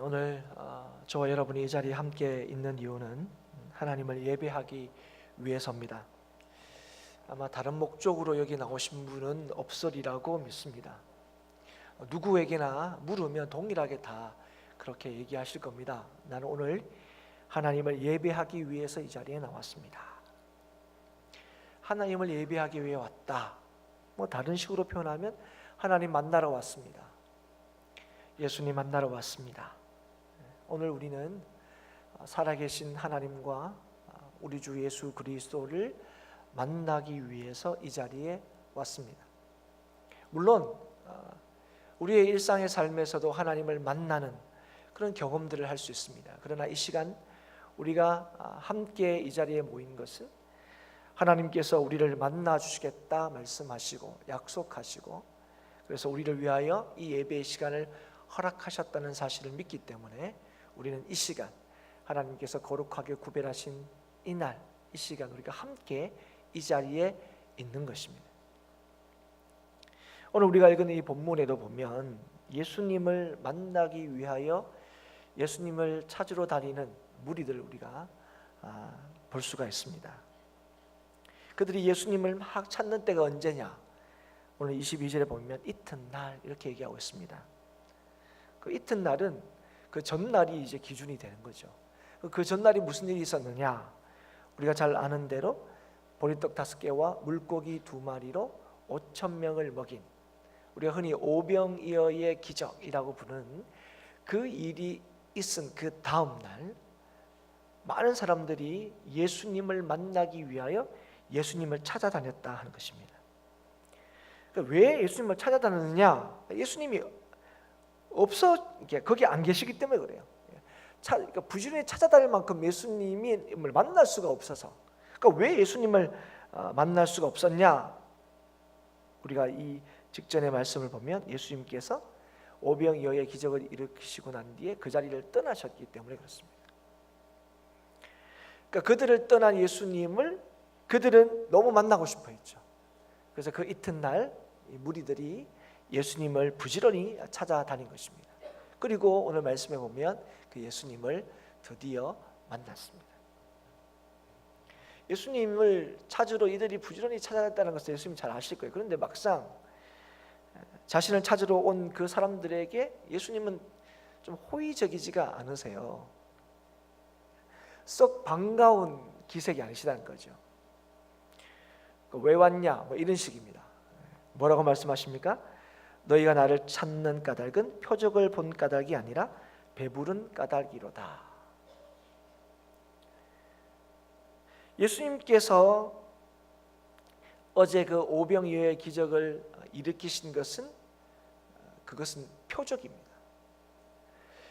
오늘 저와 여러분이 이 자리에 함께 있는 이유는 하나님을 예배하기 위해서입니다. 아마 다른 목적으로 여기 나오신 분은 없으리라고 믿습니다. 누구에게나 물으면 동일하게 다 그렇게 얘기하실 겁니다. 나는 오늘 하나님을 예배하기 위해서 이 자리에 나왔습니다. 하나님을 예배하기 위해 왔다. 다른 식으로 표현하면 하나님 만나러 왔습니다. 예수님 만나러 왔습니다. 오늘 우리는 살아계신 하나님과 우리 주 예수 그리스도를 만나기 위해서 이 자리에 왔습니다. 물론 우리의 일상의 삶에서도 하나님을 만나는 그런 경험들을 할 수 있습니다. 그러나 이 시간 우리가 함께 이 자리에 모인 것은 하나님께서 우리를 만나 주시겠다 말씀하시고 약속하시고, 그래서 우리를 위하여 이 예배의 시간을 허락하셨다는 사실을 믿기 때문에 우리는 이 시간 하나님께서 거룩하게 구별하신 이날, 이 시간 우리가 함께 이 자리에 있는 것입니다. 오늘 우리가 읽은 이 본문에도 보면 예수님을 만나기 위하여 예수님을 찾으러 다니는 무리들을 우리가 볼 수가 있습니다. 그들이 예수님을 막 찾는 때가 언제냐? 오늘 22절에 보면 이튿날 이렇게 얘기하고 있습니다. 그 이튿날은 그 전날이 이제 기준이 되는 거죠. 그 전날이 무슨 일이 있었느냐? 우리가 잘 아는 대로 보리떡 5개와 물고기 2마리로 5,000명을 먹인, 우리가 흔히 오병이어의 기적이라고 부르는 그 일이 있은 그 다음 날 많은 사람들이 예수님을 만나기 위하여 예수님을 찾아다녔다 하는 것입니다. 그러니까 왜 예수님을 찾아다녔느냐? 예수님이 거기 안 계시기 때문에 그래요. 그러니까 부지런히 찾아다닐 만큼 예수님을 만날 수가 없어서. 그러니까 왜 예수님을 만날 수가 없었냐? 우리가 이 직전의 말씀을 보면 예수님께서 오병이어의 기적을 일으키시고 난 뒤에 그 자리를 떠나셨기 때문에 그렇습니다. 그러니까 그들을 떠난 예수님을 그들은 너무 만나고 싶어 했죠. 그래서 그 이튿날 이 무리들이 예수님을 부지런히 찾아다닌 것입니다. 그리고 오늘 말씀에 보면 그 예수님을 드디어 만났습니다. 예수님을 찾으러 이들이 부지런히 찾아갔다는 것을 예수님 잘 아실 거예요. 그런데 막상 자신을 찾으러 온 그 사람들에게 예수님은 좀 호의적이지가 않으세요. 썩 반가운 기색이 아니시다는 거죠. 왜 왔냐? 이런 식입니다. 뭐라고 말씀하십니까? 너희가 나를 찾는 까닭은 표적을 본 까닭이 아니라 배부른 까닭이로다. 예수님께서 어제 그 오병이어의 기적을 일으키신 것은 그것은 표적입니다.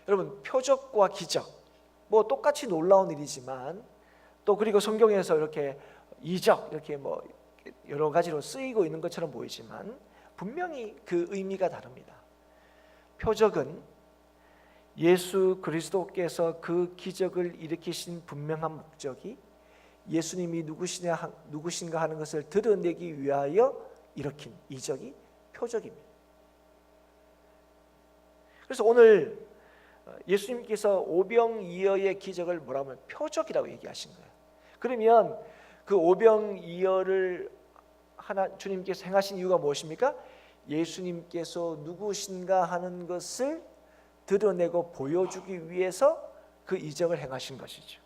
여러분, 표적과 기적 똑같이 놀라운 일이지만 또 그리고 성경에서 이렇게 이적 이렇게 여러 가지로 쓰이고 있는 것처럼 보이지만 분명히 그 의미가 다릅니다. 표적은 예수 그리스도께서 그 기적을 일으키신 분명한 목적이 예수님이 누구신가 하는 것을 드러내기 위하여 일으킨 이적이 표적입니다. 그래서 오늘 예수님께서 오병이어의 기적을 뭐라고 하면 표적이라고 얘기하신 거예요. 그러면 그 오병이어를 주님께서 행하신 이유가 무엇입니까? 예수님께서 누구신가 하는 것을 드러내고 보여주기 위해서 그 이적을 행하신 것이죠.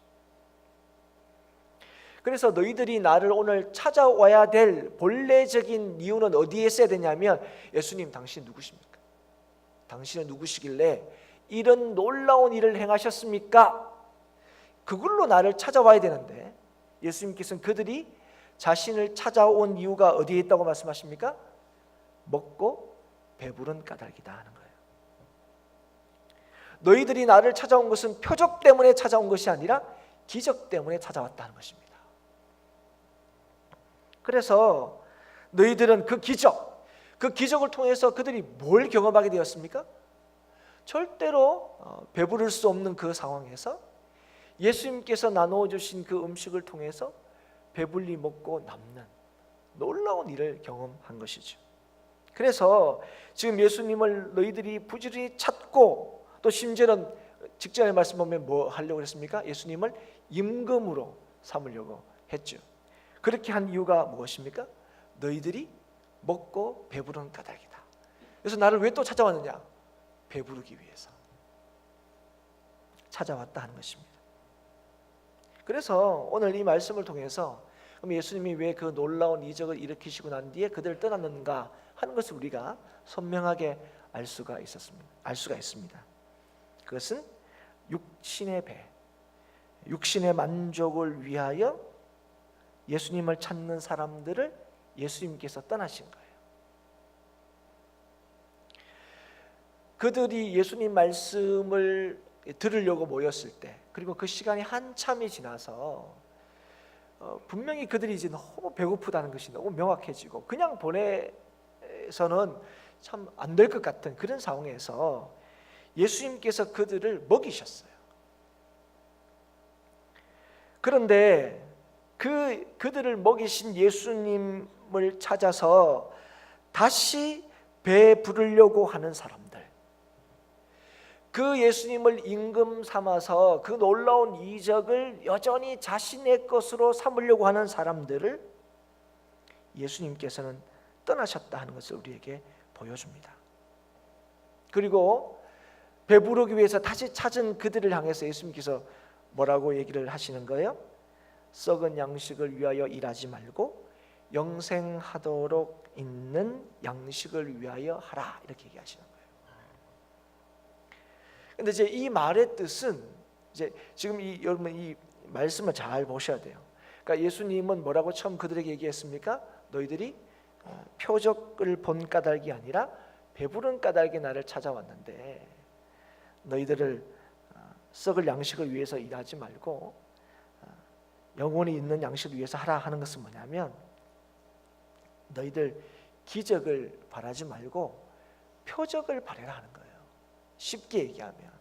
그래서 너희들이 나를 오늘 찾아와야 될 본래적인 이유는 어디에 있어야 되냐면, 예수님 당신 누구십니까? 당신은 누구시길래 이런 놀라운 일을 행하셨습니까? 그걸로 나를 찾아와야 되는데 예수님께서는 그들이 자신을 찾아온 이유가 어디에 있다고 말씀하십니까? 먹고 배부른 까닭이다 하는 거예요. 너희들이 나를 찾아온 것은 표적 때문에 찾아온 것이 아니라 기적 때문에 찾아왔다는 것입니다. 그래서 너희들은 그 기적을 통해서 그들이 뭘 경험하게 되었습니까? 절대로 배부를 수 없는 그 상황에서 예수님께서 나누어 주신 그 음식을 통해서 배불리 먹고 남는 놀라운 일을 경험한 것이죠. 그래서 지금 예수님을 너희들이 부지런히 찾고 또 심지어는 직전의 말씀 보면 뭐 하려고 했습니까? 예수님을 임금으로 삼으려고 했죠. 그렇게 한 이유가 무엇입니까? 너희들이 먹고 배부른 까닭이다. 그래서 나를 왜 또 찾아왔느냐? 배부르기 위해서 찾아왔다 하는 것입니다. 그래서 오늘 이 말씀을 통해서 그럼 예수님이 왜 그 놀라운 이적을 일으키시고 난 뒤에 그들을 떠났는가 하는 것을 우리가 선명하게 알 수가 있습니다. 그것은 육신의 배, 육신의 만족을 위하여 예수님을 찾는 사람들을 예수님께서 떠나신 거예요. 그들이 예수님 말씀을 들으려고 모였을 때, 그리고 그 시간이 한참이 지나서 분명히 그들이 이제 너무 배고프다는 것이 너무 명확해지고 그냥 보내서는 참 안 될 것 같은 그런 상황에서 예수님께서 그들을 먹이셨어요. 그런데 그들을 먹이신 예수님을 찾아서 다시 배 부르려고 하는 사람들, 그 예수님을 임금 삼아서 그 놀라운 이적을 여전히 자신의 것으로 삼으려고 하는 사람들을 예수님께서는 떠나셨다 하는 것을 우리에게 보여줍니다. 그리고 배부르기 위해서 다시 찾은 그들을 향해서 예수님께서 뭐라고 얘기를 하시는 거예요? 썩은 양식을 위하여 일하지 말고 영생하도록 있는 양식을 위하여 하라, 이렇게 얘기하시는 거예요. 근데 이제 이 말의 뜻은 이제 지금 여러분 이 말씀을 잘 보셔야 돼요. 그러니까 예수님은 뭐라고 처음 그들에게 얘기했습니까? 너희들이 표적을 본 까닭이 아니라 배부른 까닭에 나를 찾아왔는데 너희들을 썩을 양식을 위해서 일하지 말고 영원히 있는 양식을 위해서 하라 하는 것은 뭐냐면 너희들 기적을 바라지 말고 표적을 바라라 하는 거예요. 쉽게 얘기하면.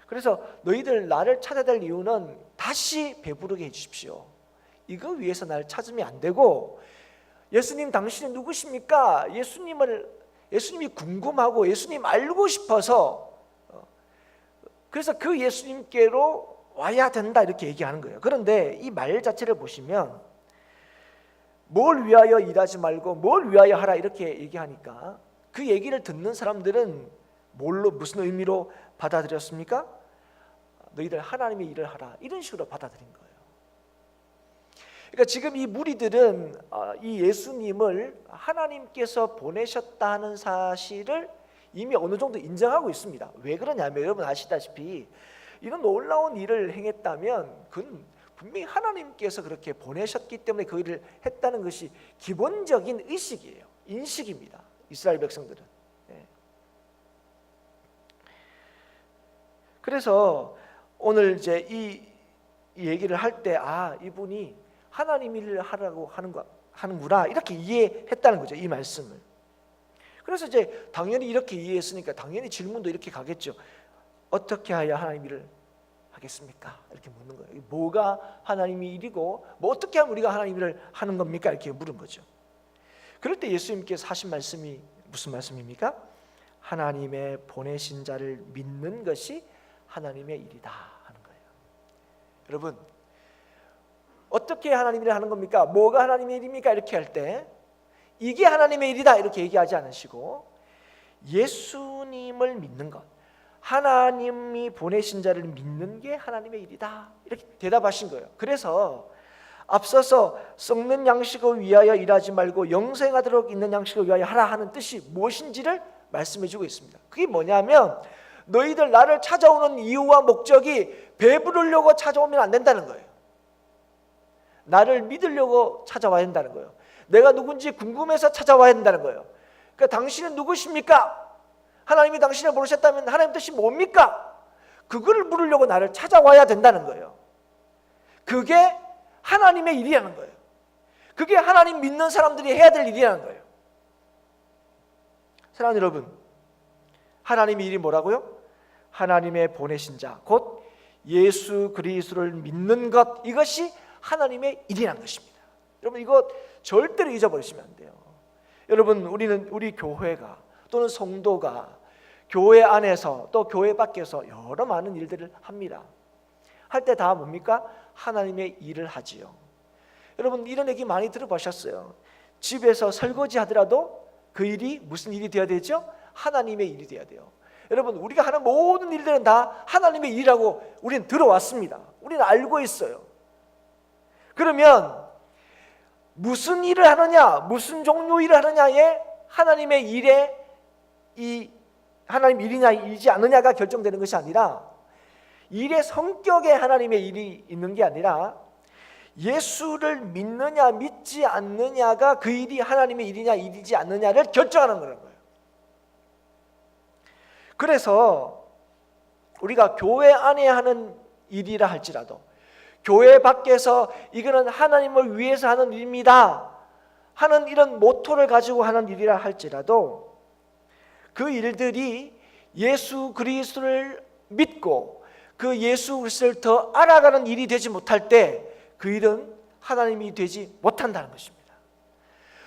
그래서 너희들 나를 찾아야 될 이유는 다시 배부르게 해주십시오. 이거 위해서 나를 찾으면 안 되고, 예수님 당신이 누구십니까? 예수님이 궁금하고 예수님 알고 싶어서 그래서 그 예수님께로 와야 된다, 이렇게 얘기하는 거예요. 그런데 이 말 자체를 보시면 뭘 위하여 일하지 말고 뭘 위하여 하라 이렇게 얘기하니까 그 얘기를 듣는 사람들은 무슨 의미로 받아들였습니까? 너희들 하나님의 일을 하라, 이런 식으로 받아들인 거예요. 그러니까 지금 이 무리들은 이 예수님을 하나님께서 보내셨다는 사실을 이미 어느 정도 인정하고 있습니다. 왜 그러냐면 여러분 아시다시피 이런 놀라운 일을 행했다면 그건 분명히 하나님께서 그렇게 보내셨기 때문에 그 일을 했다는 것이 기본적인 의식이에요. 인식입니다. 이스라엘 백성들은. 그래서 오늘 이제 이 얘기를 할 때 이분이 하나님 일을 하라고 하는구나, 이렇게 이해했다는 거죠, 이 말씀을. 그래서 이제 당연히 이렇게 이해했으니까 당연히 질문도 이렇게 가겠죠. 어떻게 하여 하나님 일을 하겠습니까? 이렇게 묻는 거예요. 뭐가 하나님의 일이고 뭐 어떻게 하면 우리가 하나님 일을 하는 겁니까? 이렇게 물은 거죠. 그럴 때 예수님께서 하신 말씀이 무슨 말씀입니까? 하나님의 보내신 자를 믿는 것이 하나님의 일이다 하는 거예요. 여러분, 어떻게 하나님 일을 하는 겁니까? 뭐가 하나님의 일입니까? 이렇게 할 때 이게 하나님의 일이다 이렇게 얘기하지 않으시고 예수님을 믿는 것, 하나님이 보내신 자를 믿는 게 하나님의 일이다 이렇게 대답하신 거예요. 그래서 앞서서 썩는 양식을 위하여 일하지 말고 영생하도록 있는 양식을 위하여 하라 하는 뜻이 무엇인지를 말씀해주고 있습니다. 그게 뭐냐면 너희들 나를 찾아오는 이유와 목적이 배부르려고 찾아오면 안 된다는 거예요. 나를 믿으려고 찾아와야 된다는 거예요. 내가 누군지 궁금해서 찾아와야 된다는 거예요. 그러니까 당신은 누구십니까? 하나님이 당신을 부르셨다면 하나님 뜻이 뭡니까? 그거를 물으려고 나를 찾아와야 된다는 거예요. 그게 하나님의 일이라는 거예요. 그게 하나님 믿는 사람들이 해야 될 일이라는 거예요. 사랑하는 여러분, 하나님의 일이 뭐라고요? 하나님의 보내신 자, 곧 예수 그리스도를 믿는 것, 이것이 하나님의 일이라는 것입니다. 여러분 이거 절대로 잊어버리시면 안 돼요. 여러분 우리 교회가 또는 성도가 교회 안에서 또 교회 밖에서 여러 많은 일들을 합니다. 할 때 다 뭡니까? 하나님의 일을 하지요. 여러분 이런 얘기 많이 들어보셨어요. 집에서 설거지 하더라도 그 일이 무슨 일이 되어야 되죠? 하나님의 일이 되어야 돼요. 여러분 우리가 하는 모든 일들은 다 하나님의 일이라고 우리는 들어왔습니다. 우리는 알고 있어요. 그러면 무슨 일을 하느냐, 무슨 종류 일을 하느냐에 하나님의 일에 이 하나님 일이냐 일이지 않느냐가 결정되는 것이 아니라 일의 성격에 하나님의 일이 있는 게 아니라 예수를 믿느냐 믿지 않느냐가 그 일이 하나님의 일이냐 일이지 않느냐를 결정하는 거라는 거예요. 그래서 우리가 교회 안에 하는 일이라 할지라도 교회 밖에서 이거는 하나님을 위해서 하는 일입니다 하는 이런 모토를 가지고 하는 일이라 할지라도 그 일들이 예수 그리스도를 믿고 그 예수 그리스도를 더 알아가는 일이 되지 못할 때 그 일은 하나님이 되지 못한다는 것입니다.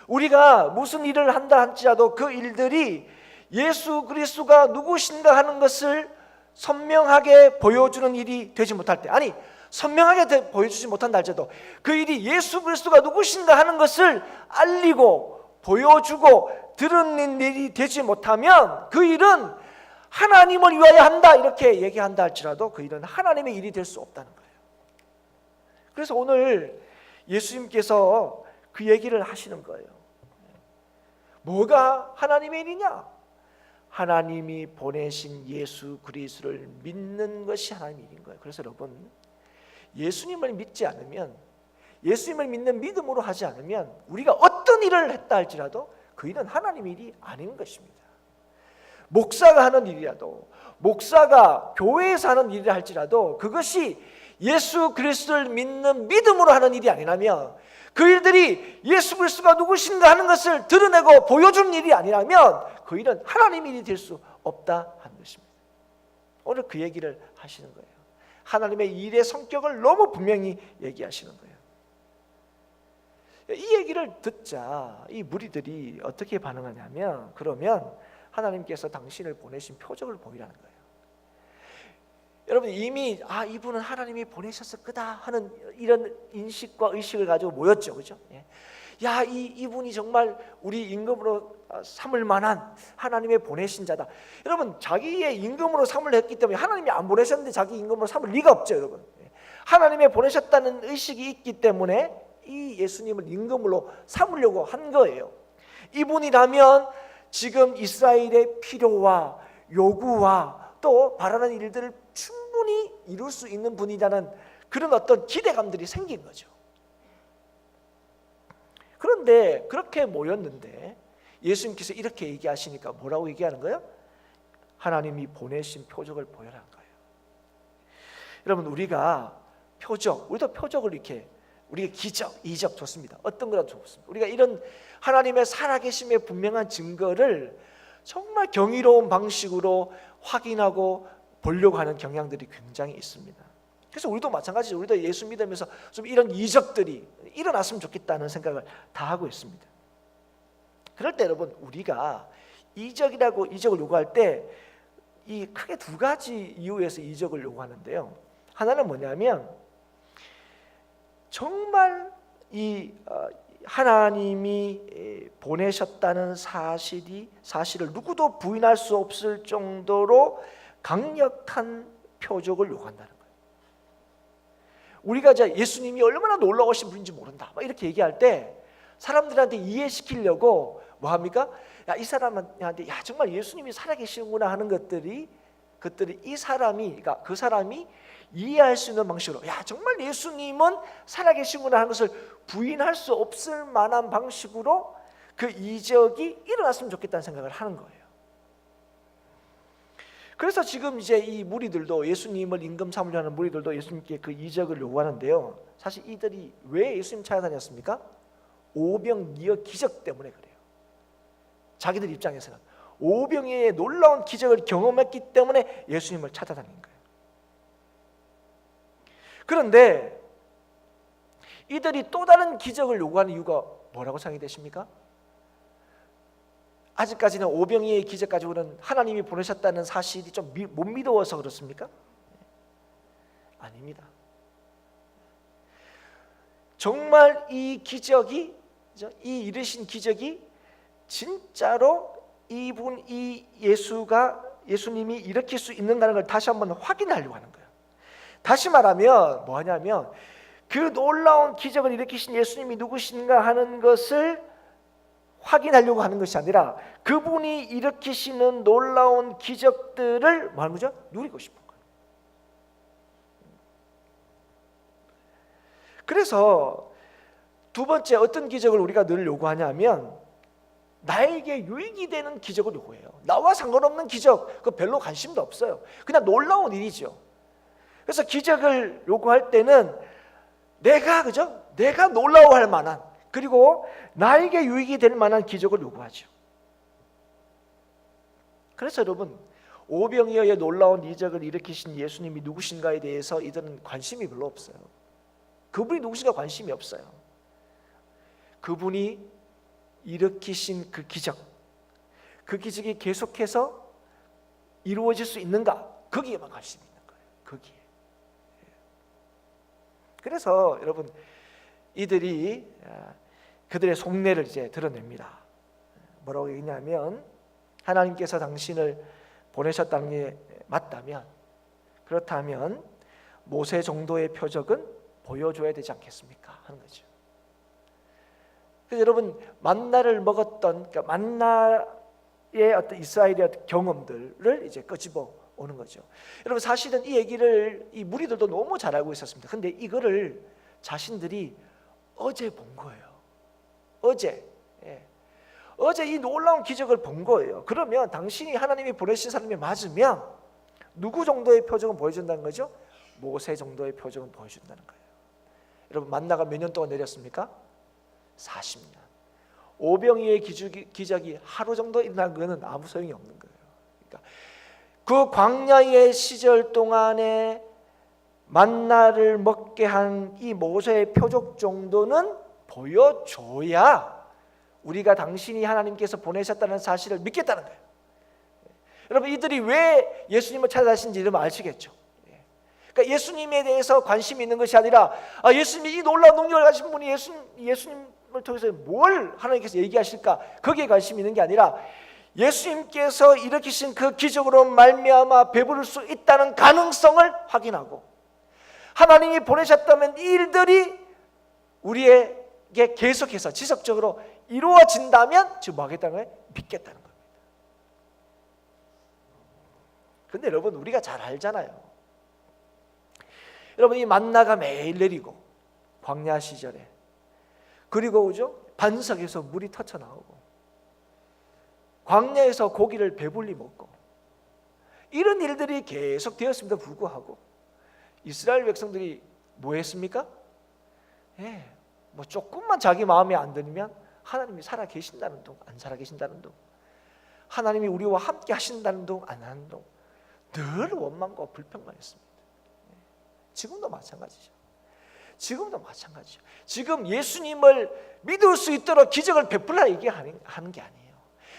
우리가 무슨 일을 한다 할지라도 그 일들이 예수 그리스도가 누구신가 하는 것을 선명하게 보여주는 일이 되지 못할 때, 아니 선명하게 보여주지 못한다 할지라도 그 일이 예수 그리스도가 누구신가 하는 것을 알리고 보여주고 드러낸 일이 되지 못하면 그 일은 하나님을 위하여 한다 이렇게 얘기한다 할지라도 그 일은 하나님의 일이 될 수 없다는 거예요. 그래서 오늘 예수님께서 그 얘기를 하시는 거예요. 뭐가 하나님의 일이냐? 하나님이 보내신 예수 그리스도를 믿는 것이 하나님의 일인 거예요. 그래서 여러분 예수님을 믿지 않으면, 예수님을 믿는 믿음으로 하지 않으면 우리가 어떤 일을 했다 할지라도 그 일은 하나님의 일이 아닌 것입니다. 목사가 하는 일이라도, 목사가 교회에서 하는 일이라 할지라도 그것이 예수 그리스도를 믿는 믿음으로 하는 일이 아니라면, 그 일들이 예수 그리스도가 누구신가 하는 것을 드러내고 보여주는 일이 아니라면 그 일은 하나님의 일이 될 수 없다 하는 것입니다. 오늘 그 얘기를 하시는 거예요. 하나님의 일의 성격을 너무 분명히 얘기하시는 거예요. 이 얘기를 듣자 이 무리들이 어떻게 반응하냐면, 그러면 하나님께서 당신을 보내신 표적을 보이라는 거예요. 여러분 이미 이분은 하나님이 보내셨을 거다 하는 이런 인식과 의식을 가지고 모였죠, 그렇죠? 이분이 정말 우리 임금으로 삼을 만한 하나님의 보내신 자다. 여러분 자기의 임금으로 삼을 했기 때문에 하나님이 안 보내셨는데 자기 임금으로 삼을 리가 없죠, 여러분. 하나님의 보내셨다는 의식이 있기 때문에 이 예수님을 임금으로 삼으려고 한 거예요. 이분이라면 지금 이스라엘의 필요와 요구와 또 바라는 일들을 충분히 이룰 수 있는 분이라는 그런 어떤 기대감들이 생긴 거죠. 그런데 그렇게 모였는데 예수님께서 이렇게 얘기하시니까 뭐라고 얘기하는 거예요? 하나님이 보내신 표적을 보여라는 거예요. 여러분 우리가 우리도 표적을 이렇게, 우리가 기적, 이적 좋습니다. 어떤 거라도 좋습니다. 우리가 이런 하나님의 살아계심의 분명한 증거를 정말 경이로운 방식으로 확인하고 보려고 하는 경향들이 굉장히 있습니다. 그래서 우리도 마찬가지죠. 우리도 예수 믿으면서 좀 이런 이적들이 일어났으면 좋겠다는 생각을 다 하고 있습니다. 그럴 때 여러분 우리가 이적을 요구할 때 이 크게 두 가지 이유에서 이적을 요구하는데요. 하나는 뭐냐면 정말 이 하나님이 보내셨다는 사실을 누구도 부인할 수 없을 정도로 강력한 표적을 요구한다는 거예요. 우리가 예수님이 얼마나 놀라우신 분인지 모른다 이렇게 얘기할 때 사람들한테 이해시키려고 뭐 합니까? 이 사람한테 정말 예수님이 살아계시는구나 하는 것들이 이 사람이, 그러니까 그 사람이 이해할 수 있는 방식으로 정말 예수님은 살아계시구나 하는 것을 부인할 수 없을 만한 방식으로 그 이적이 일어났으면 좋겠다는 생각을 하는 거예요. 그래서 지금 이제 이 무리들도, 예수님을 임금 삼으려 하는 무리들도 예수님께 그 이적을 요구하는데요. 사실 이들이 왜 예수님 찾아다녔습니까? 오병이어 기적 때문에 그래요. 자기들 입장에서는 오병이어의 놀라운 기적을 경험했기 때문에 예수님을 찾아다닌 거예요. 그런데 이들이 또 다른 기적을 요구하는 이유가 뭐라고 생각이 되십니까? 아직까지는 오병이의 기적 가지고는 하나님이 보내셨다는 사실이 좀 못 믿어서 그렇습니까? 아닙니다. 정말 이 기적이, 이 이르신 기적이 진짜로 이 예수님이 일으킬 수 있는가는 걸 다시 한번 확인하려고 하는 거예요. 다시 말하면 뭐냐면 그 놀라운 기적을 일으키신 예수님이 누구신가 하는 것을 확인하려고 하는 것이 아니라 그분이 일으키시는 놀라운 기적들을 뭐 하는 거죠? 누리고 싶은 거예요. 그래서 두 번째 어떤 기적을 우리가 늘 요구하냐면 나에게 유익이 되는 기적을 요구해요. 나와 상관없는 기적, 그 별로 관심도 없어요. 그냥 놀라운 일이죠. 그래서 기적을 요구할 때는 내가 놀라워할 만한, 그리고 나에게 유익이 될 만한 기적을 요구하죠. 그래서 여러분, 오병이어의 놀라운 이적을 일으키신 예수님이 누구신가에 대해서 이들은 관심이 별로 없어요. 그분이 누구신가 관심이 없어요. 그분이 일으키신 그 기적이 계속해서 이루어질 수 있는가, 거기에만 관심이 있는 거예요. 거기에. 그래서 여러분, 이들이 그들의 속내를 이제 드러냅니다. 뭐라고 얘기냐면, 하나님께서 당신을 보내셨다는 게 맞다면, 그렇다면 모세 정도의 표적은 보여줘야 되지 않겠습니까? 하는 거죠. 그래서 여러분, 만나를 먹었던, 그러니까 만나의 어떤 이스라엘의 어떤 경험들을 이제 끄집어 오는 거죠. 여러분, 사실은 이 얘기를 이 무리들도 너무 잘 알고 있었습니다. 근데 이거를 자신들이 어제 본 거예요. 어제 이 놀라운 기적을 본 거예요. 그러면 당신이 하나님이 보내신 사람이 맞으면 누구 정도의 표적은 보여준다는 거죠? 모세 정도의 표적은 보여준다는 거예요. 여러분, 만나가 몇 년 동안 내렸습니까? 40년. 오병이의 기적이 하루 정도 일어난 거는 아무 소용이 없는 거예요. 그러니까 그 광야의 시절 동안에 만나를 먹게 한 이 모세의 표적 정도는 보여줘야 우리가 당신이 하나님께서 보내셨다는 사실을 믿겠다는 거예요. 여러분, 이들이 왜 예수님을 찾아다니신지 여러분 아시겠죠? 그러니까 예수님에 대해서 관심이 있는 것이 아니라 예수님이 이 놀라운 능력을 가진 분이 예수님을 통해서 뭘 하나님께서 얘기하실까, 거기에 관심이 있는 게 아니라 예수님께서 일으키신 그 기적으로 말미암아 배부를 수 있다는 가능성을 확인하고, 하나님이 보내셨다면 이 일들이 우리에게 계속해서 지속적으로 이루어진다면 지금 뭐 하겠다는 거예요? 믿겠다는 겁니다. 근데 여러분, 우리가 잘 알잖아요. 여러분, 이 만나가 매일 내리고 광야 시절에, 그리고 그죠? 반석에서 물이 터쳐 나오고 광야에서 고기를 배불리 먹고 이런 일들이 계속 되었음에도 불구하고 이스라엘 백성들이 뭐 했습니까? 뭐 조금만 자기 마음에 안 들면 하나님이 살아 계신다는 둥, 안 살아 계신다는 둥, 하나님이 우리와 함께 하신다는 둥, 안 하는 둥, 늘 원망과 불평만 했습니다. 지금도 마찬가지죠. 지금 예수님을 믿을 수 있도록 기적을 베풀라 얘기하는 게 아니에요.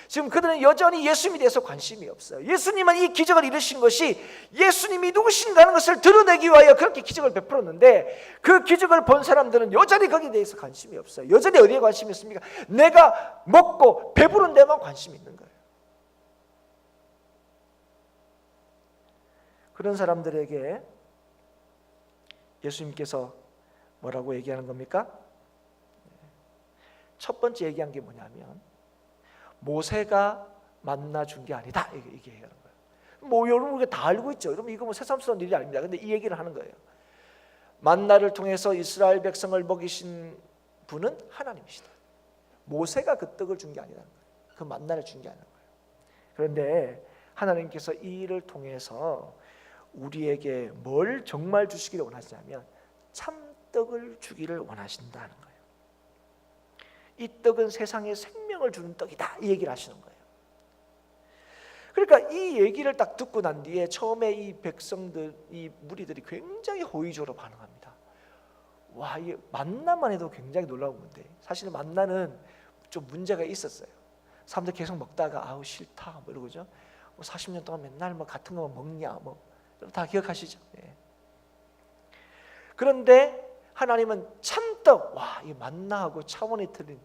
지금 그들은 여전히 예수님에 대해서 관심이 없어요. 예수님은 이 기적을 이루신 것이 예수님이 누구신가 하는 것을 드러내기 위하여 그렇게 기적을 베풀었는데, 그 기적을 본 사람들은 여전히 거기에 대해서 관심이 없어요. 여전히 어디에 관심이 있습니까? 내가 먹고 배부른 데만 관심이 있는 거예요. 그런 사람들에게 예수님께서 뭐라고 얘기하는 겁니까? 첫 번째 얘기한 게 뭐냐면, 모세가 만나 준 게 아니다, 이렇게 얘기하는 거예요. 뭐 여러분 우리가 다 알고 있죠. 여러분, 이거 뭐 새삼스러운 일이 아닙니다. 근데 이 얘기를 하는 거예요. 만나를 통해서 이스라엘 백성을 먹이신 분은 하나님이시다. 모세가 그 떡을 준 게 아니라는 거예요. 그 만나를 준 게 아니라는 거예요. 그런데 하나님께서 이 일을 통해서 우리에게 뭘 정말 주시기를 원하시냐면 참떡을 주기를 원하신다는 거예요. 이 떡은 세상에 생명을 주는 떡이다, 이 얘기를 하시는 거예요. 그러니까 이 얘기를 딱 듣고 난 뒤에 처음에 이 백성들, 이 무리들이 굉장히 호의적으로 반응합니다. 와, 이 만나만 해도 굉장히 놀라운 건데, 사실은 만나는 좀 문제가 있었어요. 사람들 계속 먹다가 아우 싫다 뭐 이러고죠. 40년 동안 맨날 뭐 같은 거만 먹냐 뭐 다 기억하시죠? 예. 그런데 하나님은 참떡, 와, 이 만나하고 차원이 틀린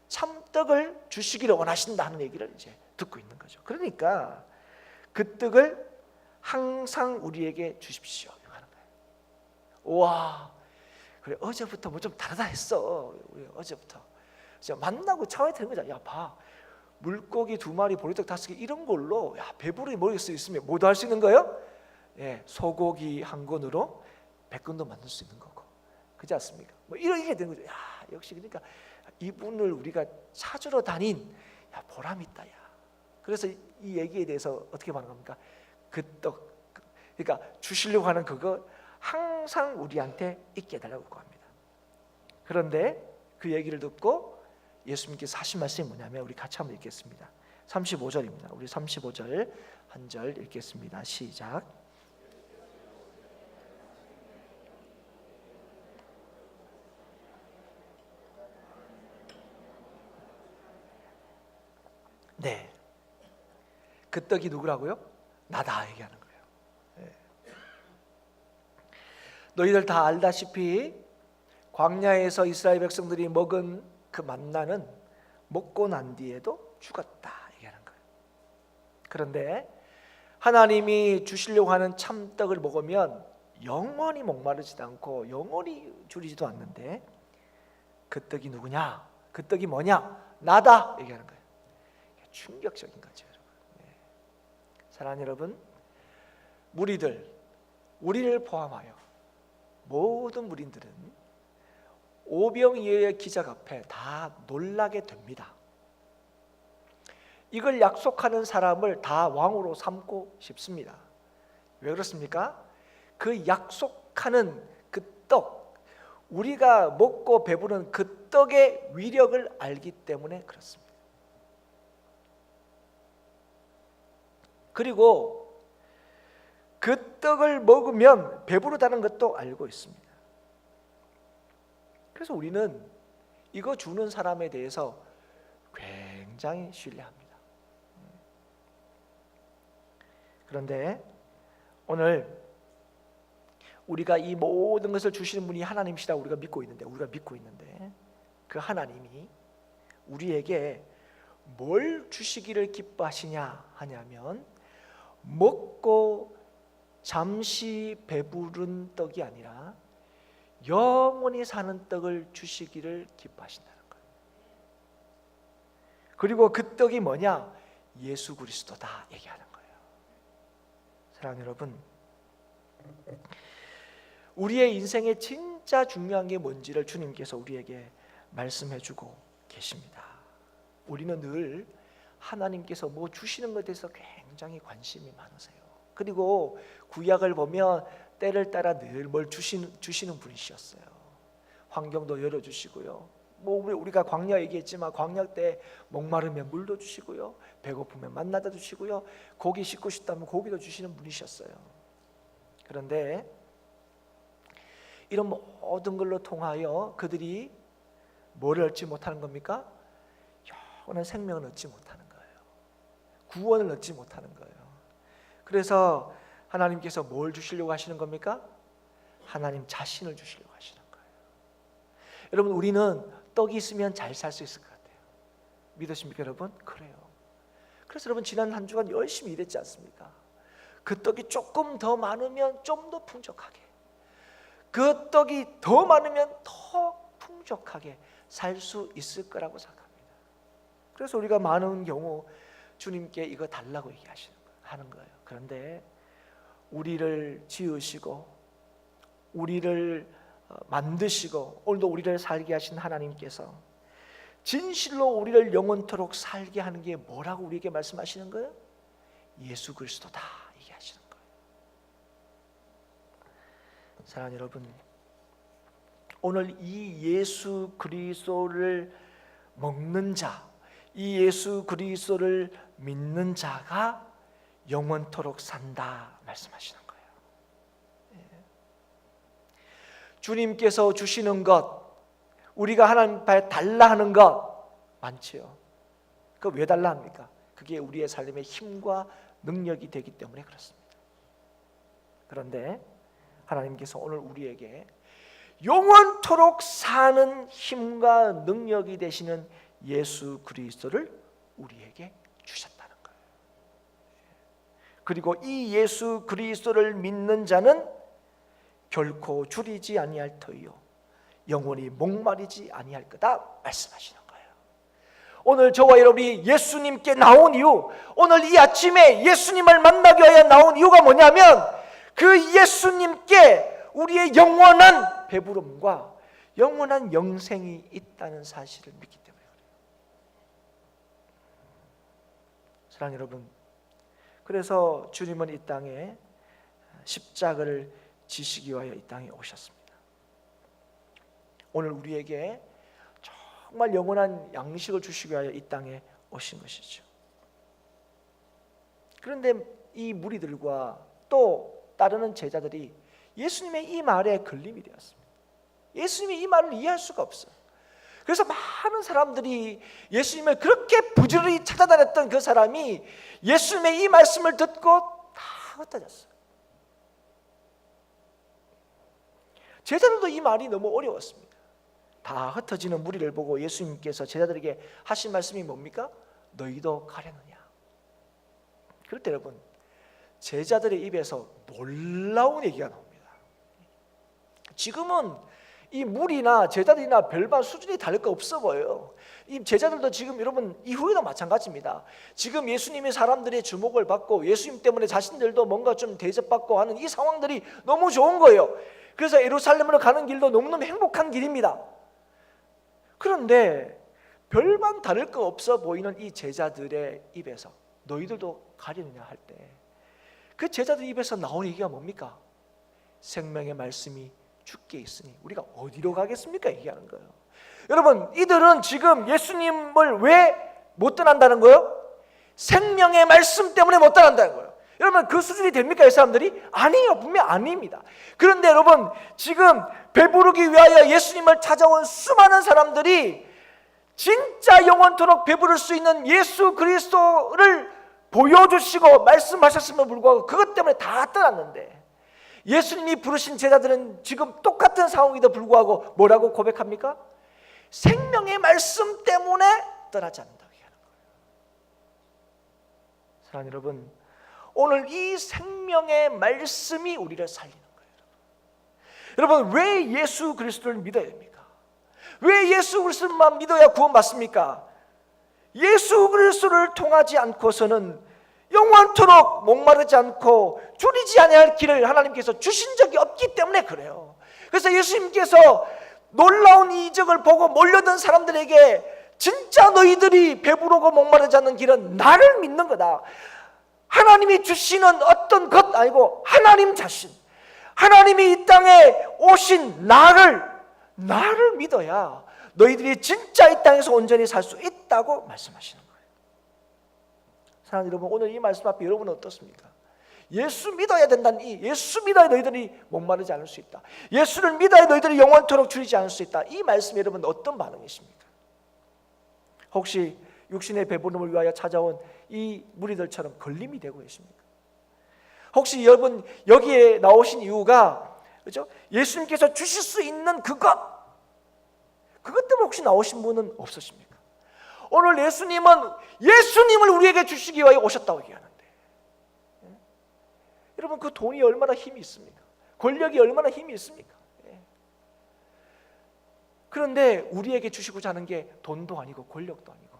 참떡을 주시기를 원하신다는 얘기를 이제 듣고 있는 거죠. 그러니까 그 떡을 항상 우리에게 주십시오 하는 거예요. 와, 그래 어제부터 뭐 좀 다르다 했어. 우리 어제부터 진짜 만나고 차원이 틀린 거잖아. 야, 봐, 물고기 2마리, 보리떡 5개 이런 걸로 야 배부르게 먹을 수 있으면 뭐도 할 수 있는 거예요? 예, 소고기 한 건으로 100건도 만들 수 있는 거고, 그렇지 않습니까? 뭐 이렇게 되는 거죠. 야, 역시 그러니까 이분을 우리가 찾으러 다닌 야 보람 있다. 야. 그래서 이 얘기에 대해서 어떻게 말하는 겁니까? 그 떡, 그러니까 주시려고 하는 그거 항상 우리한테 있게 해달라고 합니다. 그런데 그 얘기를 듣고 예수님께서 하신 말씀이 뭐냐면 우리 같이 한번 읽겠습니다. 35절입니다. 우리 35절 한 절 읽겠습니다. 시작. 네, 그 떡이 누구라고요? 나다 얘기하는 거예요. 네. 너희들 다 알다시피 광야에서 이스라엘 백성들이 먹은 그 만나는 먹고 난 뒤에도 죽었다 얘기하는 거예요. 그런데 하나님이 주시려고 하는 참떡을 먹으면 영원히 목마르지도 않고 영원히 줄이지도 않는데 그 떡이 누구냐? 그 떡이 뭐냐? 나다 얘기하는 거예요. 충격적인 거죠, 여러분. 네. 사랑하는 여러분, 무리들, 우리를 포함하여 모든 무리들은 오병이어의 기적 앞에 다 놀라게 됩니다. 이걸 약속하는 사람을 다 왕으로 삼고 싶습니다. 왜 그렇습니까? 그 약속하는 그 떡, 우리가 먹고 배부른 그 떡의 위력을 알기 때문에 그렇습니다. 그리고 그 떡을 먹으면 배부르다는 것도 알고 있습니다. 그래서 우리는 이거 주는 사람에 대해서 굉장히 신뢰합니다. 그런데 오늘 우리가 이 모든 것을 주시는 분이 하나님이시다 우리가 믿고 있는데 그 하나님이 우리에게 뭘 주시기를 기뻐하시냐 하냐면 먹고 잠시 배부른 떡이 아니라 영원히 사는 떡을 주시기를 기뻐하신다는 거예요. 그리고 그 떡이 뭐냐? 예수 그리스도다 얘기하는 거예요. 사랑하는 여러분, 우리의 인생에 진짜 중요한 게 뭔지를 주님께서 우리에게 말씀해주고 계십니다. 우리는 늘 하나님께서 뭐 주시는 것에 대해서 굉장히 관심이 많으세요. 그리고 구약을 보면 때를 따라 늘 뭘 주시는 분이셨어요. 환경도 열어주시고요. 뭐 우리가 광야 얘기했지만 광야 때 목마르면 물도 주시고요, 배고프면 만나다 주시고요, 고기 씻고 싶다면 고기도 주시는 분이셨어요. 그런데 이런 모든 걸로 통하여 그들이 뭐를 얻지 못하는 겁니까? 영원한 생명을 얻지 못하는 거예요. 구원을 얻지 못하는 거예요. 그래서 하나님께서 뭘 주시려고 하시는 겁니까? 하나님 자신을 주시려고 하시는 거예요. 여러분, 우리는 떡이 있으면 잘 살 수 있을 것 같아요. 믿으십니까 여러분? 그래요. 그래서 여러분 지난 한 주간 열심히 일했지 않습니까? 그 떡이 조금 더 많으면 좀 더 풍족하게, 그 떡이 더 많으면 더 풍족하게 살 수 있을 거라고 생각합니다. 그래서 우리가 많은 경우 주님께 이거 달라고 하는 거예요. 그런데 우리를 지으시고 우리를 만드시고 오늘도 우리를 살게 하신 하나님께서 진실로 우리를 영원토록 살게 하는 게 뭐라고 우리에게 말씀하시는 거예요? 예수 그리스도다 얘기하시는 거예요. 사랑하는 여러분, 오늘 이 예수 그리스도를 먹는 자, 이 예수 그리스도를 믿는 자가 영원토록 산다 말씀하시는 거예요. 주님께서 주시는 것, 우리가 하나님 앞에 달라 하는 것 많지요. 그거 왜 달라 합니까? 그게 우리의 삶의 힘과 능력이 되기 때문에 그렇습니다. 그런데 하나님께서 오늘 우리에게 영원토록 사는 힘과 능력이 되시는 예수 그리스도를 우리에게 주셨다는 거예요. 그리고 이 예수 그리스도를 믿는 자는 결코 줄이지 아니할 터이요 영원히 목마르지 아니할 거다 말씀하시는 거예요. 오늘 저와 여러분이 예수님께 나온 이유, 오늘 이 아침에 예수님을 만나기 위하여 나온 이유가 뭐냐면 그 예수님께 우리의 영원한 배부름과 영원한 영생이 있다는 사실을 믿기 때문에 그래요. 사랑하는 여러분, 그래서 주님은 이 땅에 십자가를 지시기 위하여 이 땅에 오셨습니다. 오늘 우리에게 정말 영원한 양식을 주시기 위하여 이 땅에 오신 것이죠. 그런데 이 무리들과 또 따르는 제자들이 예수님의 이 말에 걸림이 되었습니다. 예수님이 이 말을 이해할 수가 없어요. 그래서 많은 사람들이 예수님을 그렇게 부지런히 찾아다녔던 그 사람이 예수님의 이 말씀을 듣고 다 흩어졌어요. 제자들도 이 말이 너무 어려웠습니다. 다 흩어지는 무리를 보고 예수님께서 제자들에게 하신 말씀이 뭡니까? 너희도 가려느냐. 그럴 때 여러분, 제자들의 입에서 놀라운 얘기가 나옵니다. 지금은 이 무리나 제자들이나 별반 수준이 다를 거 없어 보여요. 이 제자들도 지금 여러분 이후에도 마찬가지입니다. 지금 예수님이 사람들의 주목을 받고 예수님 때문에 자신들도 뭔가 좀 대접받고 하는 이 상황들이 너무 좋은 거예요. 그래서 예루살렘으로 가는 길도 너무너무 행복한 길입니다. 그런데 별반 다를 거 없어 보이는 이 제자들의 입에서 너희들도 가려느냐 할 때 그 제자들 입에서 나온 얘기가 뭡니까? 생명의 말씀이 주께 있으니 우리가 어디로 가겠습니까? 얘기하는 거예요. 여러분, 이들은 지금 예수님을 왜 못 떠난다는 거예요? 생명의 말씀 때문에 못 떠난다는 거예요. 여러분, 그 수준이 됩니까? 이 사람들이? 아니에요. 분명 아닙니다. 그런데 여러분, 지금 배부르기 위하여 예수님을 찾아온 수많은 사람들이 진짜 영원토록 배부를 수 있는 예수 그리스도를 보여주시고 말씀하셨음에도 불구하고 그것 때문에 다 떠났는데 예수님이 부르신 제자들은 지금 똑같은 상황에도 불구하고 뭐라고 고백합니까? 생명의 말씀 때문에 떠나지 않는다고 얘기하는 거예요. 사랑하는 여러분, 오늘 이 생명의 말씀이 우리를 살리는 거예요. 여러분, 왜 예수 그리스도를 믿어야 됩니까? 왜 예수 그리스도만 믿어야 구원받습니까? 예수 그리스도를 통하지 않고서는 영원토록 목마르지 않고 줄이지 아니할 길을 하나님께서 주신 적이 없기 때문에 그래요. 그래서 예수님께서 놀라운 이적을 보고 몰려든 사람들에게 진짜 너희들이 배부르고 목마르지 않는 길은 나를 믿는 거다. 하나님이 주시는 어떤 것 아니고 하나님 자신, 하나님이 이 땅에 오신 나를 믿어야 너희들이 진짜 이 땅에서 온전히 살 수 있다고 말씀하시는 거예요. 사랑하는 여러분, 오늘 이 말씀 앞에 여러분은 어떻습니까? 예수 믿어야 된다는 예수 믿어야 너희들이 목마르지 않을 수 있다. 예수를 믿어야 너희들이 영원토록 줄이지 않을 수 있다. 이 말씀에 여러분 어떤 반응이십니까? 혹시 육신의 배부름을 위하여 찾아온 이 무리들처럼 걸림이 되고 계십니까? 혹시 여러분 여기에 나오신 이유가 그렇죠? 예수님께서 주실 수 있는 그것 때문에 혹시 나오신 분은 없으십니까? 오늘 예수님을 우리에게 주시기 위하여 오셨다고 얘기하는데 여러분, 그 돈이 얼마나 힘이 있습니까? 권력이 얼마나 힘이 있습니까? 그런데 우리에게 주시고자 하는 게 돈도 아니고 권력도 아니고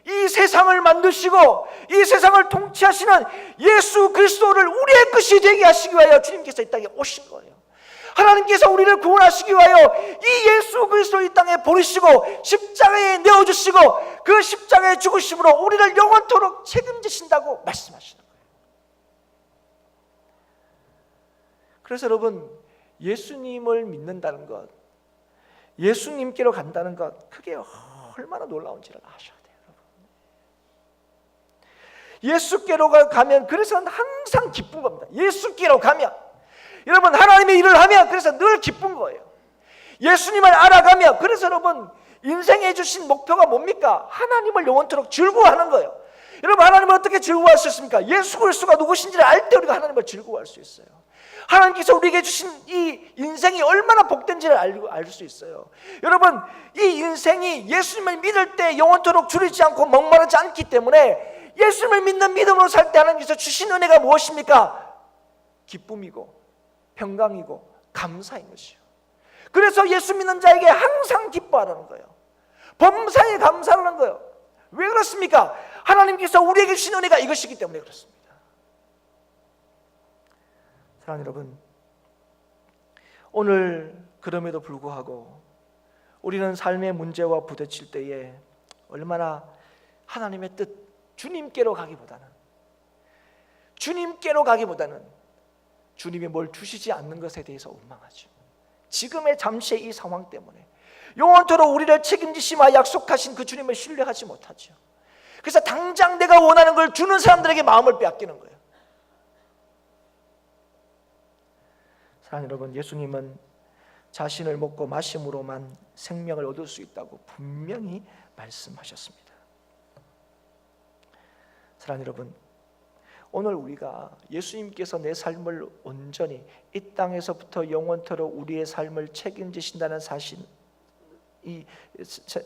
이 세상을 만드시고 이 세상을 통치하시는 예수 그리스도를 우리의 것이 되게 하시기 위하여 주님께서 이 땅에 오신 거예요. 하나님께서 우리를 구원하시기 위하여 이 예수 그리스도를 이 땅에 보내시고 십자가에 내어주시고 그 십자가의 죽으심으로 우리를 영원토록 책임지신다고 말씀하시는 거예요. 그래서 여러분, 예수님을 믿는다는 것, 예수님께로 간다는 것, 그게 얼마나 놀라운지를 아셔야 돼요. 예수께로 가면 그래서 항상 기쁜 겁니다. 예수께로 가면 여러분 하나님의 일을 하면 그래서 늘 기쁜 거예요. 예수님을 알아가면 그래서 여러분 인생에 주신 목표가 뭡니까? 하나님을 영원토록 즐거워하는 거예요. 여러분, 하나님을 어떻게 즐거워할 수 있습니까? 예수 그리스도가 누구신지를 알 때 우리가 하나님을 즐거워할 수 있어요. 하나님께서 우리에게 주신 이 인생이 얼마나 복된지를 알 수 있어요. 여러분, 이 인생이 예수님을 믿을 때 영원토록 줄이지 않고 목마르지 않기 때문에 예수님을 믿는 믿음으로 살 때 하나님께서 주신 은혜가 무엇입니까? 기쁨이고 평강이고 감사인 것이요. 그래서 예수 믿는 자에게 항상 기뻐하라는 거예요. 범사에 감사하는 거예요. 왜 그렇습니까? 하나님께서 우리에게 주신 은혜가 이것이기 때문에 그렇습니다. 사랑하는 여러분, 오늘 그럼에도 불구하고 우리는 삶의 문제와 부딪힐 때에 얼마나 하나님의 뜻, 주님께로 가기보다는 주님이 뭘 주시지 않는 것에 대해서 원망하죠. 지금의 잠시의 이 상황 때문에 영원토록 우리를 책임지시마 약속하신 그 주님을 신뢰하지 못하죠. 그래서 당장 내가 원하는 걸 주는 사람들에게 마음을 빼앗기는 거예요. 사랑하는 여러분, 예수님은 자신을 먹고 마심으로만 생명을 얻을 수 있다고 분명히 말씀하셨습니다. 사랑하는 여러분, 오늘 우리가 예수님께서 내 삶을 온전히 이 땅에서부터 영원토록 우리의 삶을 책임지신다는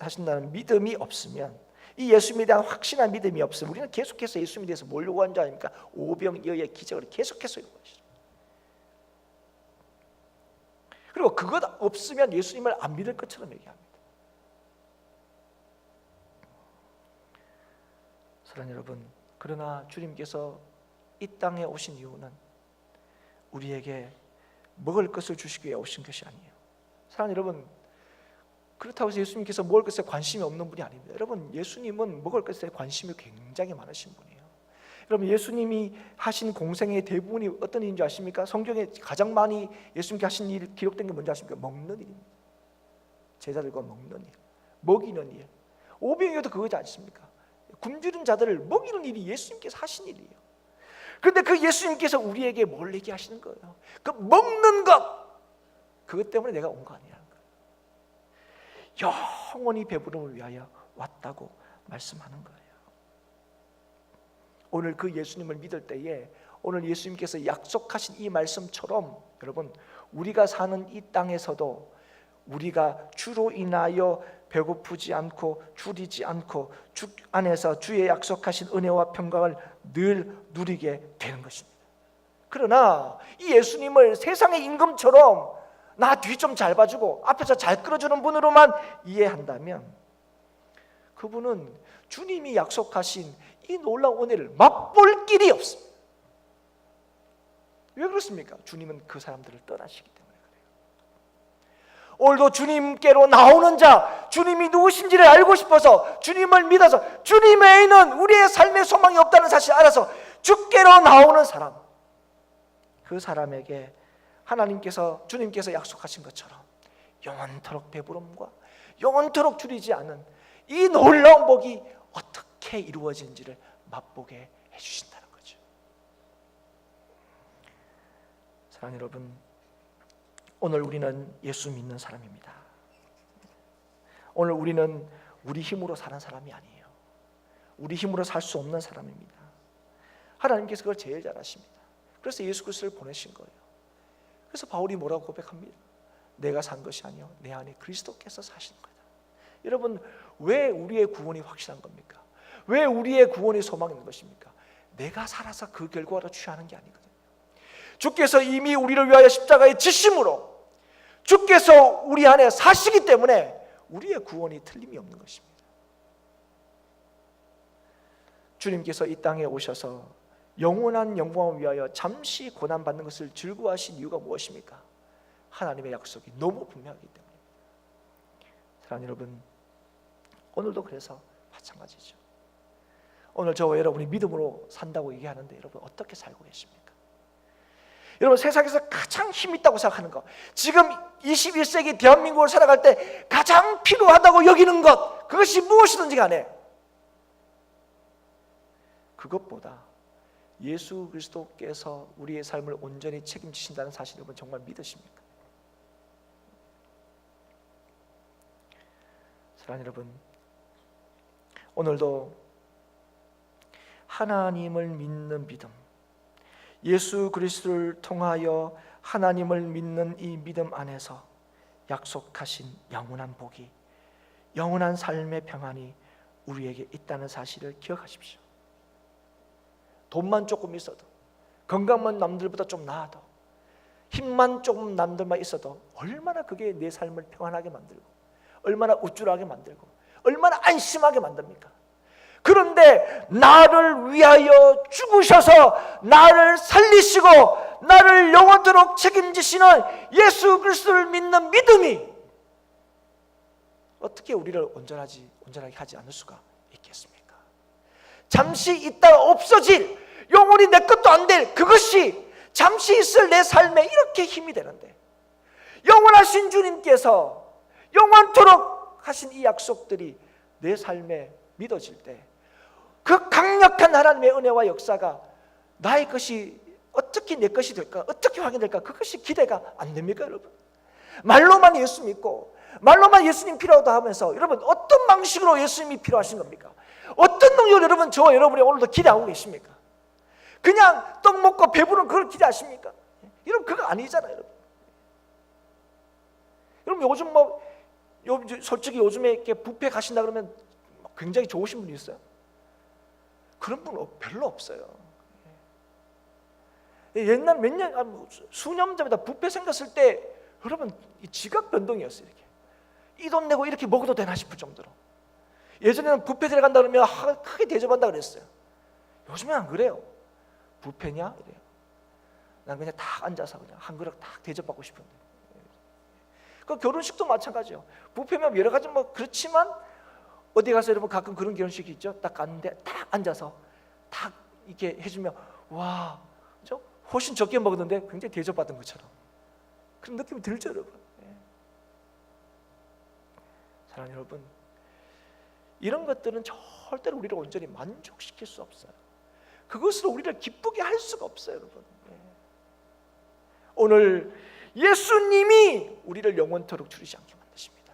하신다는 믿음이 없으면, 이 예수님에 대한 확신한 믿음이 없으면 우리는 계속해서 예수님에 대해서 뭘 요구하는 줄 아닙니까? 오병이어의 기적을 계속해서 요구하시죠. 그리고 그것 없으면 예수님을 안 믿을 것처럼 얘기합니다. 사랑하는 여러분, 그러나 주님께서 이 땅에 오신 이유는 우리에게 먹을 것을 주시기 위해 오신 것이 아니에요. 사랑하는 여러분, 그렇다고 해서 예수님께서 먹을 것에 관심이 없는 분이 아닙니다. 여러분, 예수님은 먹을 것에 관심이 굉장히 많으신 분이에요. 여러분, 예수님이 하신 공생의 대부분이 어떤 일인지 아십니까? 성경에 가장 많이 예수님께 하신 일 기록된 게 뭔지 아십니까? 먹는 일입니다. 제자들과 먹는 일, 먹이는 일. 오병이어도 그거지 않습니까? 굶주린 자들을 먹이는 일이 예수님께서 하신 일이에요. 그런데 그 예수님께서 우리에게 뭘 얘기하시는 거예요? 그 먹는 것, 그것 때문에 내가 온 거 아니라는 거예요. 영원히 배부름을 위하여 왔다고 말씀하는 거예요. 오늘 그 예수님을 믿을 때에 오늘 예수님께서 약속하신 이 말씀처럼 여러분, 우리가 사는 이 땅에서도 우리가 주로 인하여 배고프지 않고 줄이지 않고 주 안에서 주의 약속하신 은혜와 평강을 늘 누리게 되는 것입니다. 그러나 이 예수님을 세상의 임금처럼 나 뒤 좀 잘 봐주고 앞에서 잘 끌어주는 분으로만 이해한다면 그분은 주님이 약속하신 이 놀라운 은혜를 맛볼 길이 없습니다. 왜 그렇습니까? 주님은 그 사람들을 떠나시기 때문에 그래요. 오늘도 주님께로 나오는 자, 주님이 누구신지를 알고 싶어서 주님을 믿어서 주님 외에는 우리의 삶의 소망이 없다는 사실을 알아서 주께로 나오는 사람, 그 사람에게 주님께서 약속하신 것처럼 영원토록 배부름과 영원토록 줄이지 않은 이 놀라운 복이 어떻게 이루어지는지를 맛보게 해주신다는 거죠. 사랑하는 여러분, 오늘 우리는 예수 믿는 사람입니다. 오늘 우리는 우리 힘으로 사는 사람이 아니에요. 우리 힘으로 살 수 없는 사람입니다. 하나님께서 그걸 제일 잘 아십니다. 그래서 예수 그리스도를 보내신 거예요. 그래서 바울이 뭐라고 고백합니다. 내가 산 것이 아니요 내 안에 그리스도께서 사시는 거다. 여러분, 왜 우리의 구원이 확실한 겁니까? 왜 우리의 구원이 소망이 있는 것입니까? 내가 살아서 그 결과를 취하는 게 아니거든요. 주께서 이미 우리를 위하여 십자가에 지심으로 주께서 우리 안에 사시기 때문에 우리의 구원이 틀림이 없는 것입니다. 주님께서 이 땅에 오셔서 영원한 영광을 위하여 잠시 고난받는 것을 즐거워하신 이유가 무엇입니까? 하나님의 약속이 너무 분명하기 때문입니다. 사랑하는 여러분, 오늘도 그래서 마찬가지죠. 오늘 저와 여러분이 믿음으로 산다고 얘기하는데 여러분 어떻게 살고 계십니까? 여러분, 세상에서 가장 힘 있다고 생각하는 것, 지금 21세기 대한민국을 살아갈 때 가장 필요하다고 여기는 것, 그것이 무엇이든지 간에 그것보다 예수 그리스도께서 우리의 삶을 온전히 책임지신다는 사실 여러분 정말 믿으십니까? 사랑하는 여러분, 오늘도 하나님을 믿는 믿음, 예수 그리스도를 통하여 하나님을 믿는 이 믿음 안에서 약속하신 영원한 복이, 영원한 삶의 평안이 우리에게 있다는 사실을 기억하십시오. 돈만 조금 있어도, 건강만 남들보다 좀 나아도, 힘만 조금 남들만 있어도 얼마나 그게 내 삶을 평안하게 만들고, 얼마나 우쭐하게 만들고, 얼마나 안심하게 만듭니까? 그런데 나를 위하여 죽으셔서 나를 살리시고 나를 영원토록 책임지시는 예수 그리스도를 믿는 믿음이 어떻게 우리를 온전하게 하지 않을 수가 있겠습니까? 잠시 있다가 없어질, 영원히 내 것도 안 될 그것이 잠시 있을 내 삶에 이렇게 힘이 되는데, 영원하신 주님께서 영원토록 하신 이 약속들이 내 삶에 믿어질 때, 그 강력한 하나님의 은혜와 역사가 나의 것이 어떻게 내 것이 될까, 어떻게 확인될까, 그것이 기대가 안 됩니까 여러분? 말로만 예수 믿고 말로만 예수님 필요하다 하면서 여러분 어떤 방식으로 예수님이 필요하신 겁니까? 어떤 능력을 여러분, 저와 여러분이 오늘도 기대하고 계십니까? 그냥 떡 먹고 배부른 그걸 기대하십니까? 여러분 그거 아니잖아요 여러분. 여러분 요즘 솔직히 요즘에 이렇게 뷔페 가신다 그러면 굉장히 좋으신 분이 있어요? 그런 분은 별로 없어요. 옛날 수년 전에 뷔페 생겼을 때 여러분 지각 변동이었어요. 이렇게 이 돈 내고 이렇게 먹어도 되나 싶을 정도로. 예전에는 뷔페 들어간다 그러면 크게 대접한다 그랬어요. 요즘은 안 그래요. 뷔페냐 이래요. 난 그냥 딱 앉아서 그냥 한 그릇 딱 대접받고 싶은데. 그 결혼식도 마찬가지예요. 뷔페면 여러 가지 그렇지만 어디 가서 여러분 가끔 그런 결혼식이 있죠. 딱 갔는데 딱 앉아서 딱 이렇게 해주면 와, 그죠? 훨씬 적게 먹었는데 굉장히 대접받은 것처럼 그런 느낌이 들죠, 여러분. 사랑하는 여러분, 이런 것들은 절대로 우리를 온전히 만족시킬 수 없어요. 그것으로 우리를 기쁘게 할 수가 없어요, 여러분. 오늘 예수님이 우리를 영원토록 줄이지 않게 만드십니다.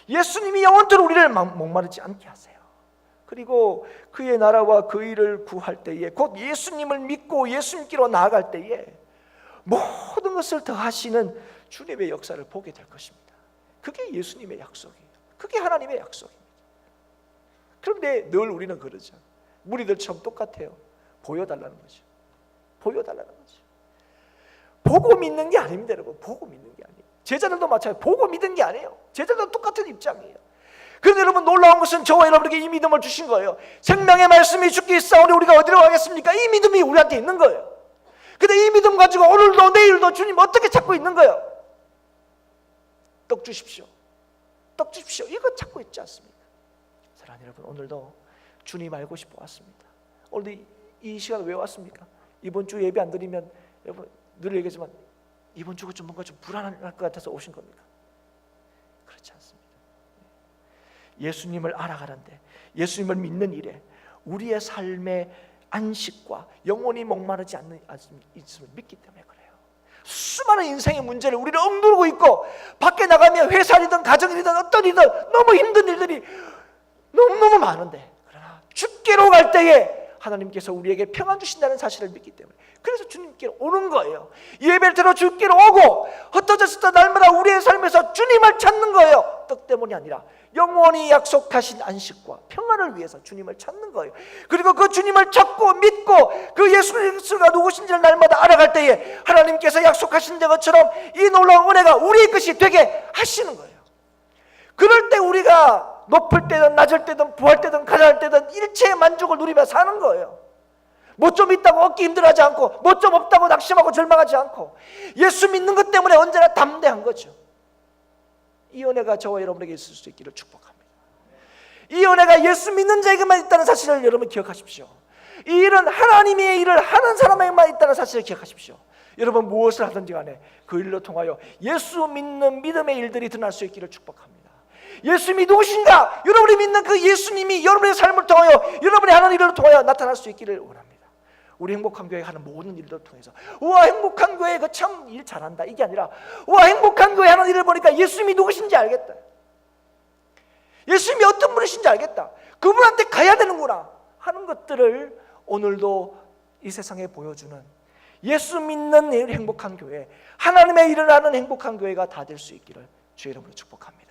예수님이 영원토록 우리를 목마르지 않게 하세요. 그리고 그의 나라와 그 일을 구할 때에, 곧 예수님을 믿고 예수님께로 나아갈 때에 모든 것을 더하시는 주님의 역사를 보게 될 것입니다. 그게 예수님의 약속이에요. 그게 하나님의 약속입니다. 그런데 늘 우리는 그러죠. 무리들처럼 똑같아요. 보여달라는 거죠. 보여달라는 거죠. 보고 믿는 게 아닙니다, 여러분. 보고 믿는 게 아니에요. 제자들도 마찬가지예요. 보고 믿는 게 아니에요. 제자들도 똑같은 입장이에요. 그런데 여러분 놀라운 것은 저와 여러분에게 이 믿음을 주신 거예요. 생명의 말씀이 주께 있사오니 우리가 어디로 가겠습니까? 이 믿음이 우리한테 있는 거예요. 근데 이 믿음 가지고 오늘도 내일도 주님 어떻게 찾고 있는 거예요? 떡 주십시오. 떡 주십시오. 이거 찾고 있지 않습니까? 사랑하는 여러분, 오늘도 주님 알고 싶어 왔습니다. 오늘도 이 시간 왜 왔습니까? 이번 주 예배 안 드리면 여러분 늘 얘기하지만 이번 주가 좀 뭔가 좀 불안할 것 같아서 오신 겁니까? 그렇지 않습니다. 예수님을 알아가는데, 예수님을 믿는 일에 우리의 삶의 안식과 영원히 목마르지 않는 있음을 믿기 때문에 그래요. 수많은 인생의 문제를 우리를 억누르고 있고, 밖에 나가면 회사이든 가정이든 어떤 일이든 너무 힘든 일들이 너무너무 많은데, 그러나 주께로 갈 때에 하나님께서 우리에게 평안 주신다는 사실을 믿기 때문에, 그래서 주님께로 오는 거예요. 예배를 들어 주께로 오고 흩어졌을 때 날마다 우리의 삶에서 주님을 찾는 거예요. 떡 때문이 아니라 영원히 약속하신 안식과 평안을 위해서 주님을 찾는 거예요. 그리고 그 주님을 찾고 믿고 그 예수 그리스도가 누구신지를 날마다 알아갈 때에 하나님께서 약속하신 것처럼 이 놀라운 은혜가 우리의 것이 되게 하시는 거예요. 그럴 때 우리가 높을 때든 낮을 때든 부할 때든 가난할 때든 일체의 만족을 누리며 사는 거예요. 뭐 좀 있다고 얻기 힘들어하지 않고, 뭐 좀 없다고 낙심하고 절망하지 않고, 예수 믿는 것 때문에 언제나 담대한 거죠. 이 은혜가 저와 여러분에게 있을 수 있기를 축복합니다. 이 은혜가 예수 믿는 자에게만 있다는 사실을 여러분 기억하십시오. 이 일은 하나님의 일을 하는 사람에게만 있다는 사실을 기억하십시오. 여러분 무엇을 하든지 간에 그 일로 통하여 예수 믿는 믿음의 일들이 드러날 수 있기를 축복합니다. 예수님이 누구신가? 여러분이 믿는 그 예수님이 여러분의 삶을 통하여, 여러분이 하는 일을 통하여 나타날 수 있기를 원합니다. 우리 행복한 교회 하는 모든 일들을 통해서 우와 행복한 교회 그 참 일 잘한다, 이게 아니라 우와 행복한 교회 하는 일을 보니까 예수님이 누구신지 알겠다. 예수님이 어떤 분이신지 알겠다, 그분한테 가야 되는구나 하는 것들을 오늘도 이 세상에 보여주는 예수 믿는 행복한 교회, 하나님의 일을 하는 행복한 교회가 다 될 수 있기를 주의 이름으로 축복합니다.